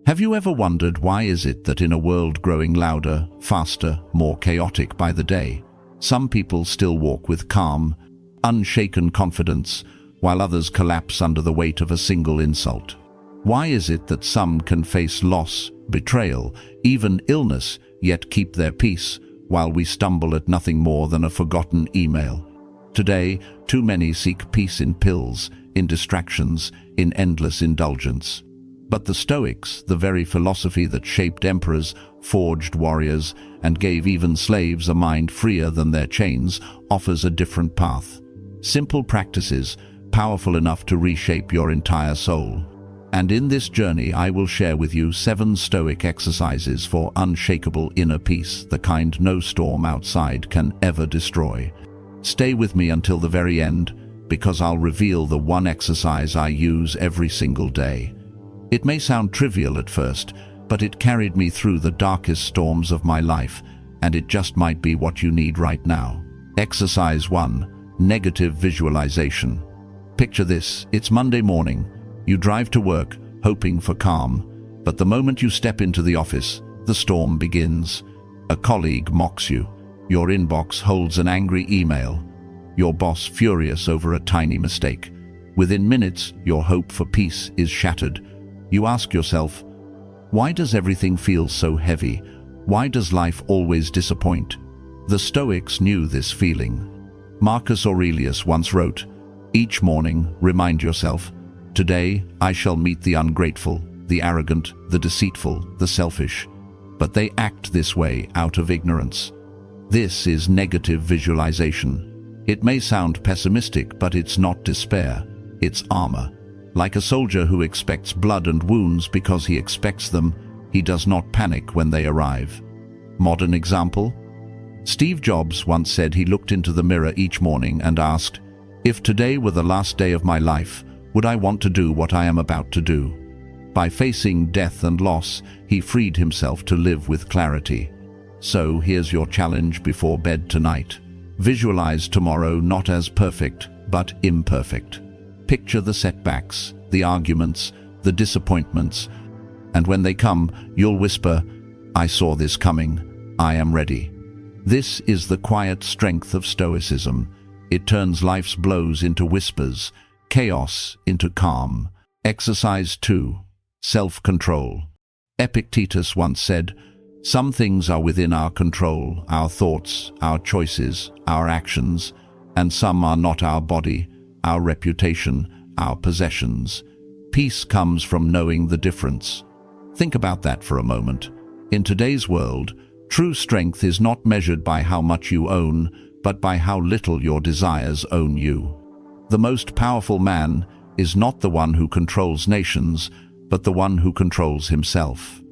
Have you ever wondered why is it that in a world growing louder, faster, more chaotic by the day, some people still walk with calm, unshaken confidence, while others collapse under the weight of a single insult? Why is it that some can face loss, betrayal, even illness, yet keep their peace, while we stumble at nothing more than a forgotten email? Today, too many seek peace in pills, in distractions, in endless indulgence. But the Stoics, the very philosophy that shaped emperors, forged warriors, and gave even slaves a mind freer than their chains, offers a different path. Simple practices, powerful enough to reshape your entire soul. And in this journey I will share with you 7 Stoic exercises for unshakable inner peace, the kind no storm outside can ever destroy. Stay with me until the very end, because I'll reveal the one exercise I use every single day. It may sound trivial at first, but it carried me through the darkest storms of my life, and it just might be what you need right now. Exercise 1. Negative visualization. Picture this: it's Monday morning. You drive to work, hoping for calm, but the moment you step into the office, the storm begins. A colleague mocks you. Your inbox holds an angry email. Your boss furious over a tiny mistake. Within minutes, your hope for peace is shattered. You ask yourself, why does everything feel so heavy? Why does life always disappoint? The Stoics knew this feeling. Marcus Aurelius once wrote, "Each morning, remind yourself, today I shall meet the ungrateful, the arrogant, the deceitful, the selfish." But they act this way out of ignorance. This is negative visualization. It may sound pessimistic, but it's not despair. It's armor. Like a soldier who expects blood and wounds because he expects them, he does not panic when they arrive. Modern example? Steve Jobs once said he looked into the mirror each morning and asked, "If today were the last day of my life, would I want to do what I am about to do?" By facing death and loss, he freed himself to live with clarity. So here's your challenge before bed tonight. Visualize tomorrow not as perfect, but imperfect. Picture the setbacks, the arguments, the disappointments, and when they come, you'll whisper, "I saw this coming. I am ready." This is the quiet strength of Stoicism. It turns life's blows into whispers, chaos into calm. Exercise 2. Self-control. Epictetus once said, "Some things are within our control, our thoughts, our choices, our actions, and some are not: our body, our reputation, our possessions." Peace comes from knowing the difference. Think about that for a moment. In today's world, true strength is not measured by how much you own, but by how little your desires own you. The most powerful man is not the one who controls nations, but the one who controls himself.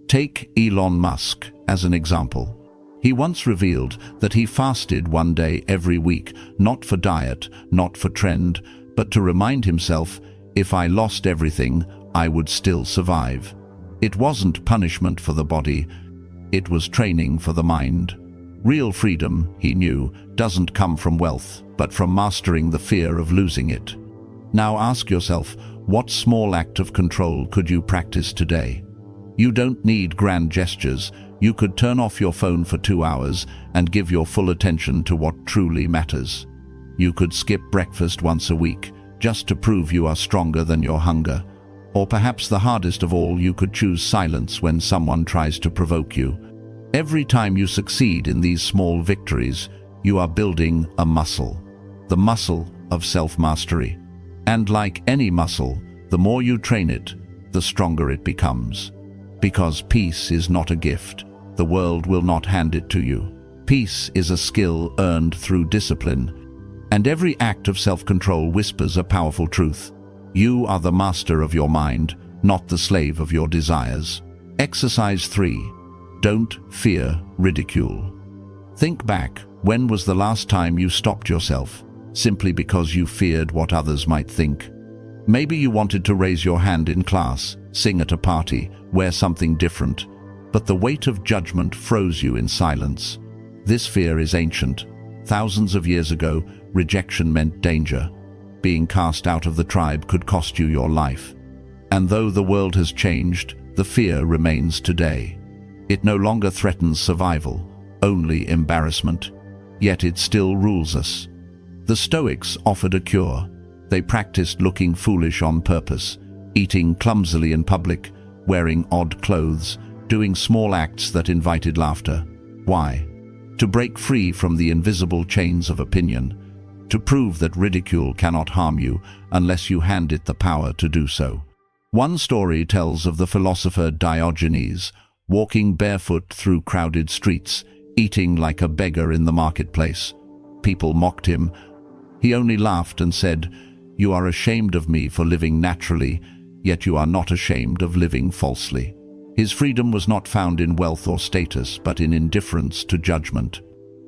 Take Elon Musk as an example. He once revealed that he fasted one day every week, not for diet, not for trend, but to remind himself, if I lost everything, I would still survive. It wasn't punishment for the body, it was training for the mind. Real freedom, he knew, doesn't come from wealth, but from mastering the fear of losing it. Now ask yourself, what small act of control could you practice today? You don't need grand gestures. You could turn off your phone for 2 hours and give your full attention to what truly matters. You could skip breakfast once a week, just to prove you are stronger than your hunger. Or perhaps the hardest of all, you could choose silence when someone tries to provoke you. Every time you succeed in these small victories, you are building a muscle, the muscle of self-mastery. And like any muscle, the more you train it, the stronger it becomes. Because peace is not a gift. The world will not hand it to you. Peace is a skill earned through discipline. And every act of self-control whispers a powerful truth. You are the master of your mind, not the slave of your desires. Exercise 3. Don't fear ridicule. Think back. When was the last time you stopped yourself, simply because you feared what others might think? Maybe you wanted to raise your hand in class, sing at a party, wear something different, but the weight of judgment froze you in silence. This fear is ancient. Thousands of years ago, rejection meant danger. Being cast out of the tribe could cost you your life. And though the world has changed, the fear remains today. It no longer threatens survival, only embarrassment, yet it still rules us. The Stoics offered a cure. They practiced looking foolish on purpose, eating clumsily in public, wearing odd clothes, doing small acts that invited laughter. Why? To break free from the invisible chains of opinion, to prove that ridicule cannot harm you unless you hand it the power to do so. One story tells of the philosopher Diogenes, walking barefoot through crowded streets, eating like a beggar in the marketplace. People mocked him. He only laughed and said, "You are ashamed of me for living naturally, yet you are not ashamed of living falsely." His freedom was not found in wealth or status, but in indifference to judgment.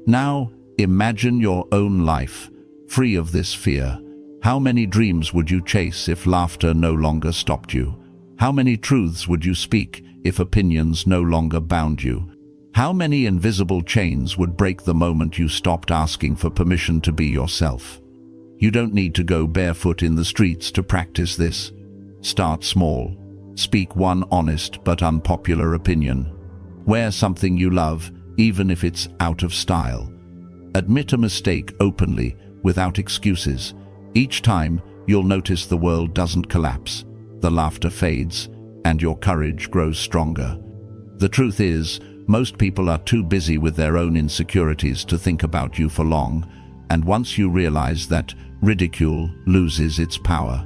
Now, imagine your own life, free of this fear. How many dreams would you chase if laughter no longer stopped you? How many truths would you speak if opinions no longer bound you? How many invisible chains would break the moment you stopped asking for permission to be yourself? You don't need to go barefoot in the streets to practice this. Start small. Speak one honest but unpopular opinion. Wear something you love, even if it's out of style. Admit a mistake openly, without excuses. Each time, you'll notice the world doesn't collapse, the laughter fades, and your courage grows stronger. The truth is, most people are too busy with their own insecurities to think about you for long, and once you realize that, ridicule loses its power.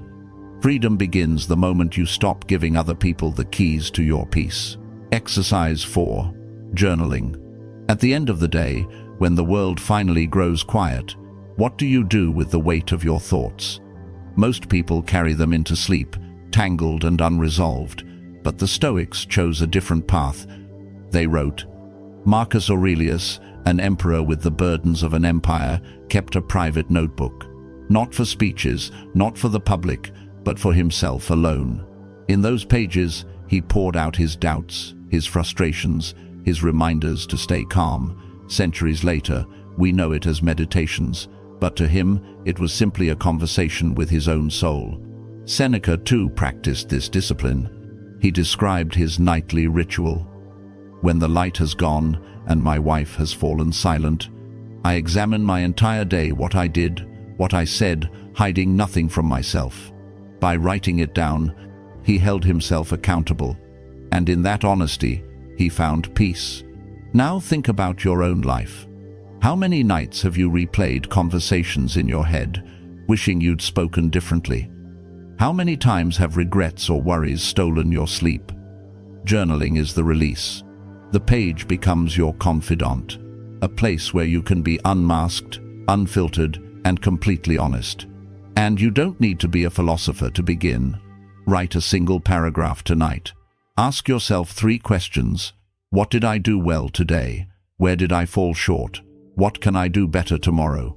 Freedom begins the moment you stop giving other people the keys to your peace. Exercise 4. Journaling. At the end of the day, when the world finally grows quiet, what do you do with the weight of your thoughts? Most people carry them into sleep, tangled and unresolved, but the Stoics chose a different path. They wrote, Marcus Aurelius, an emperor with the burdens of an empire, kept a private notebook. Not for speeches, not for the public, but for himself alone. In those pages, he poured out his doubts, his frustrations, his reminders to stay calm. Centuries later, we know it as meditations, but to him, it was simply a conversation with his own soul. Seneca too practiced this discipline. He described his nightly ritual. When the light has gone and my wife has fallen silent, I examine my entire day, what I did, what I said, hiding nothing from myself. By writing it down, he held himself accountable, and in that honesty, he found peace. Now think about your own life. How many nights have you replayed conversations in your head, wishing you'd spoken differently? How many times have regrets or worries stolen your sleep? Journaling is the release. The page becomes your confidant, a place where you can be unmasked, unfiltered, and completely honest. And you don't need to be a philosopher to begin. Write a single paragraph tonight. Ask yourself 3 questions. What did I do well today? Where did I fall short? What can I do better tomorrow?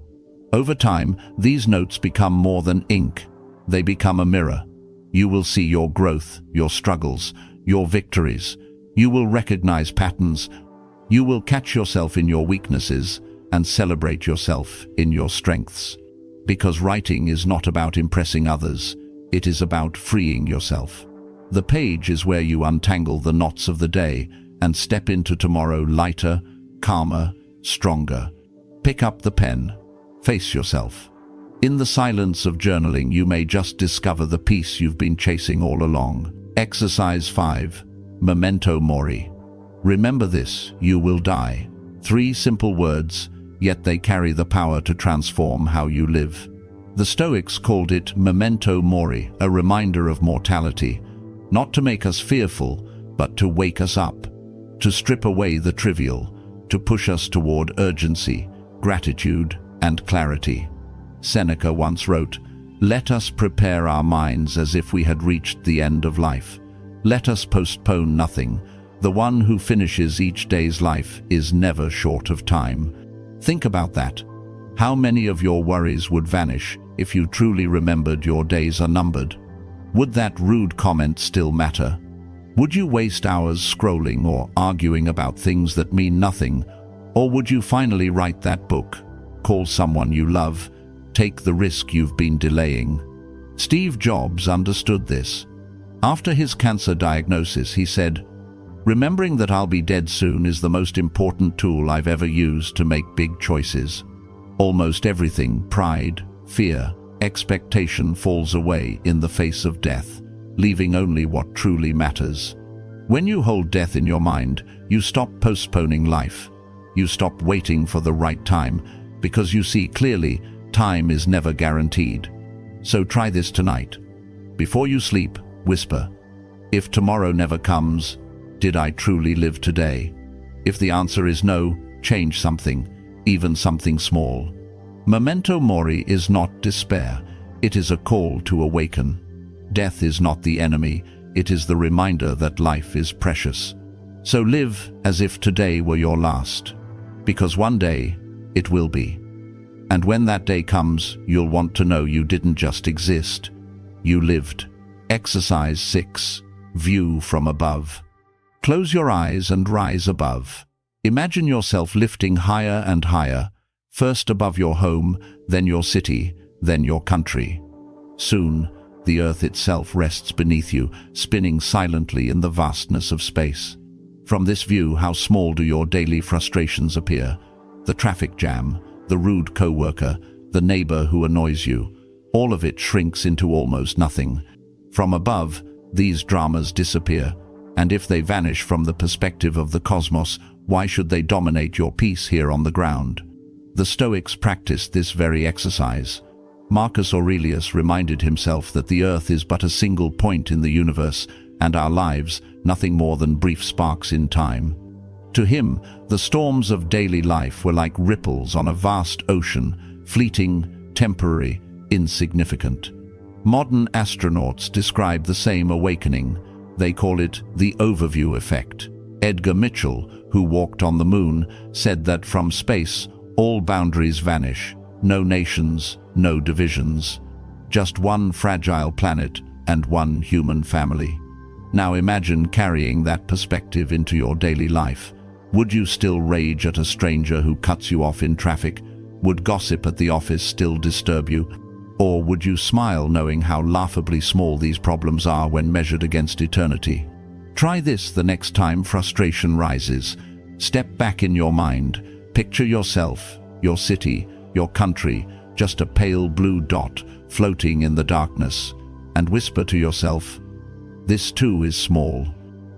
Over time, these notes become more than ink. They become a mirror. You will see your growth, your struggles, your victories. You will recognize patterns. You will catch yourself in your weaknesses and celebrate yourself in your strengths. Because writing is not about impressing others, it is about freeing yourself. The page is where you untangle the knots of the day and step into tomorrow lighter, calmer, stronger. Pick up the pen. Face yourself. In the silence of journaling, you may just discover the peace you've been chasing all along. Exercise 5. Memento mori. Remember this, you will die. 3 simple words, yet they carry the power to transform how you live. The Stoics called it memento mori, a reminder of mortality, not to make us fearful, but to wake us up, to strip away the trivial, to push us toward urgency, gratitude, and clarity. Seneca once wrote, "Let us prepare our minds as if we had reached the end of life. Let us postpone nothing. The one who finishes each day's life is never short of time." Think about that. How many of your worries would vanish if you truly remembered your days are numbered? Would that rude comment still matter? Would you waste hours scrolling or arguing about things that mean nothing? Or would you finally write that book, call someone you love, take the risk you've been delaying? Steve Jobs understood this. After his cancer diagnosis, he said, "Remembering that I'll be dead soon is the most important tool I've ever used to make big choices. Almost everything, pride, fear, expectation, falls away in the face of death, leaving only what truly matters. When you hold death in your mind, you stop postponing life. You stop waiting for the right time, because you see clearly time is never guaranteed. So try this tonight. Before you sleep, whisper, 'If tomorrow never comes, did I truly live today?' If the answer is no, change something, even something small. Memento mori is not despair, it is a call to awaken. Death is not the enemy, it is the reminder that life is precious. So live as if today were your last, because one day it will be. And when that day comes, you'll want to know you didn't just exist, you lived." Exercise 6. View from above. Close your eyes and rise above. Imagine yourself lifting higher and higher, first above your home, then your city, then your country. Soon, the earth itself rests beneath you, spinning silently in the vastness of space. From this view, how small do your daily frustrations appear? The traffic jam, the rude co-worker, the neighbor who annoys you, all of it shrinks into almost nothing. From above, these dramas disappear, and if they vanish from the perspective of the cosmos, why should they dominate your peace here on the ground? The Stoics practiced this very exercise. Marcus Aurelius reminded himself that the earth is but a single point in the universe, and our lives nothing more than brief sparks in time. To him, the storms of daily life were like ripples on a vast ocean, fleeting, temporary, insignificant. Modern astronauts describe the same awakening. They call it the overview effect. Edgar Mitchell, who walked on the moon, said that from space, all boundaries vanish. No nations, no divisions. Just one fragile planet and one human family. Now imagine carrying that perspective into your daily life. Would you still rage at a stranger who cuts you off in traffic? Would gossip at the office still disturb you? Or would you smile knowing how laughably small these problems are when measured against eternity? Try this the next time frustration rises. Step back in your mind. Picture yourself, your city, your country, just a pale blue dot floating in the darkness, and whisper to yourself, "This too is small."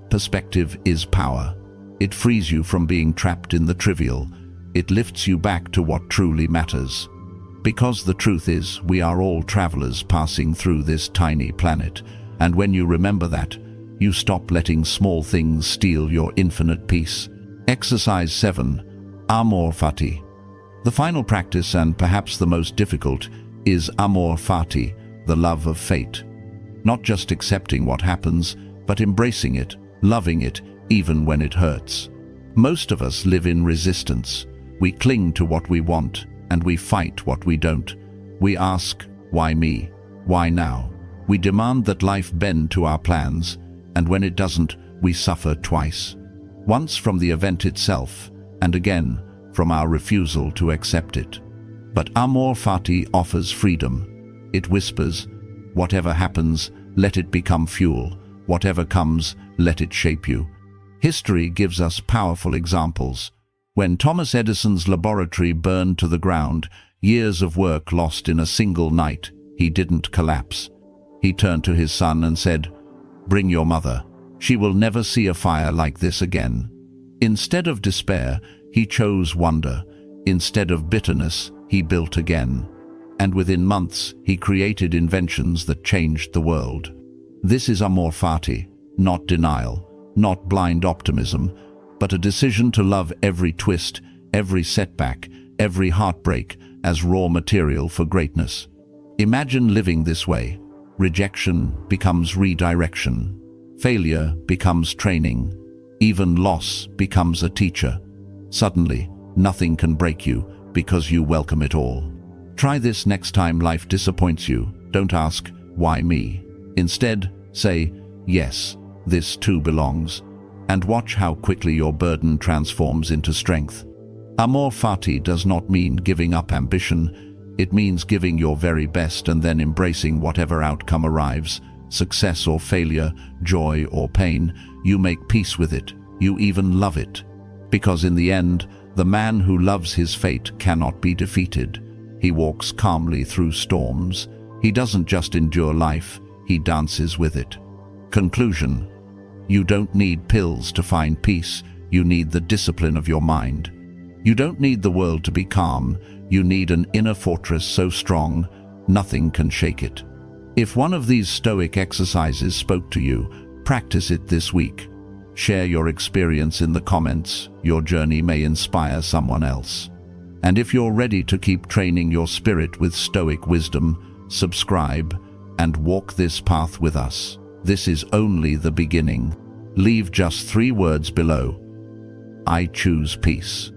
Perspective is power. It frees you from being trapped in the trivial. It lifts you back to what truly matters. Because the truth is, we are all travelers passing through this tiny planet, and when you remember that, you stop letting small things steal your infinite peace. Exercise 7. Amor fati. The final practice, and perhaps the most difficult, is amor fati, the love of fate. Not just accepting what happens, but embracing it, loving it, even when it hurts. Most of us live in resistance. We cling to what we want, and we fight what we don't. We ask, why me? Why now? We demand that life bend to our plans, and when it doesn't, we suffer twice. Once from the event itself, and again from our refusal to accept it. But amor fati offers freedom. It whispers, whatever happens, let it become fuel. Whatever comes, let it shape you. History gives us powerful examples. When Thomas Edison's laboratory burned to the ground, years of work lost in a single night, he didn't collapse. He turned to his son and said, "Bring your mother. She will never see a fire like this again." Instead of despair, he chose wonder. Instead of bitterness, he built again. And within months, he created inventions that changed the world. This is amor fati, not denial, not blind optimism, but a decision to love every twist, every setback, every heartbreak as raw material for greatness. Imagine living this way. Rejection becomes redirection. Failure becomes training. Even loss becomes a teacher. Suddenly, nothing can break you because you welcome it all. Try this next time life disappoints you. Don't ask, why me? Instead, say, yes, this too belongs. And watch how quickly your burden transforms into strength. Amor fati does not mean giving up ambition. It means giving your very best and then embracing whatever outcome arrives, success or failure, joy or pain, you make peace with it. You even love it. Because in the end, the man who loves his fate cannot be defeated. He walks calmly through storms. He doesn't just endure life, he dances with it. Conclusion: you don't need pills to find peace, you need the discipline of your mind. You don't need the world to be calm, you need an inner fortress so strong, nothing can shake it. If one of these Stoic exercises spoke to you, practice it this week. Share your experience in the comments. Your journey may inspire someone else. And if you're ready to keep training your spirit with Stoic wisdom, subscribe and walk this path with us. This is only the beginning. Leave just 3 words below. I choose peace.